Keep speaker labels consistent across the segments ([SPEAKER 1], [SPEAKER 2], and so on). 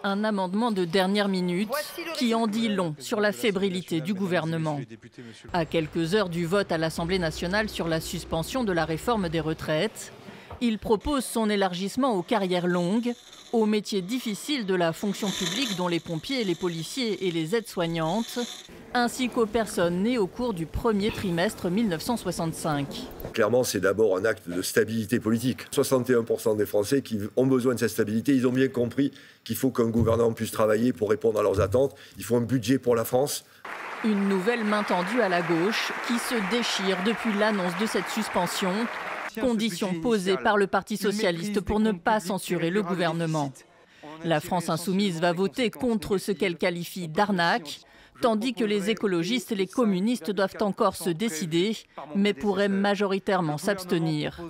[SPEAKER 1] Un amendement de dernière minute qui en dit long sur la fébrilité du gouvernement. À quelques heures du vote à l'Assemblée nationale sur la suspension de la réforme des retraites, il propose son élargissement aux carrières longues, aux métiers difficiles de la fonction publique dont les pompiers, les policiers et les aides-soignantes, ainsi qu'aux personnes nées au cours du premier trimestre 1965.
[SPEAKER 2] Clairement, c'est d'abord un acte de stabilité politique. 61% des Français qui ont besoin de cette stabilité, ils ont bien compris qu'il faut qu'un gouvernement puisse travailler pour répondre à leurs attentes. Il faut un budget pour la France.
[SPEAKER 1] Une nouvelle main tendue à la gauche qui se déchire depuis l'annonce de cette suspension, condition posée par le Parti socialiste pour ne pas censurer le gouvernement. La France insoumise va voter contre ce qu'elle qualifie d'arnaque, tandis que les écologistes et les communistes doivent encore se décider, mais pourraient majoritairement s'abstenir.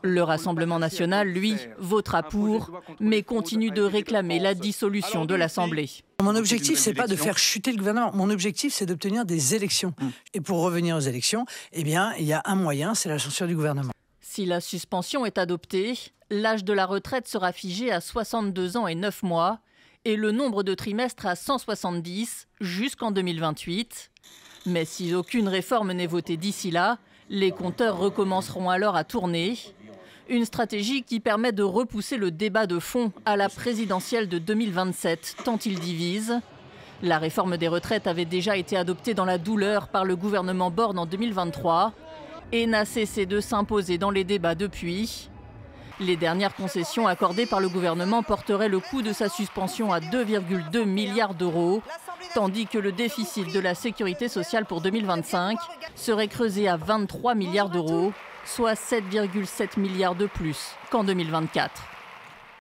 [SPEAKER 1] Le Rassemblement national, lui, votera pour, mais continue de réclamer la dissolution de l'Assemblée.
[SPEAKER 3] Mon objectif, c'est pas de faire chuter le gouvernement. Mon objectif, c'est d'obtenir des élections. Et pour revenir aux élections, eh bien, il y a un moyen, c'est la censure du gouvernement.
[SPEAKER 1] Si la suspension est adoptée, l'âge de la retraite sera figé à 62 ans et 9 mois et le nombre de trimestres à 170 jusqu'en 2028. Mais si aucune réforme n'est votée d'ici là, les compteurs recommenceront alors à tourner. Une stratégie qui permet de repousser le débat de fond à la présidentielle de 2027, tant il divise. La réforme des retraites avait déjà été adoptée dans la douleur par le gouvernement Borne en 2023 et n'a cessé de s'imposer dans les débats depuis. Les dernières concessions accordées par le gouvernement porteraient le coût de sa suspension à 2,2 milliards d'euros, tandis que le déficit de la sécurité sociale pour 2025 serait creusé à 23 milliards d'euros, soit 7,7 milliards de plus qu'en 2024.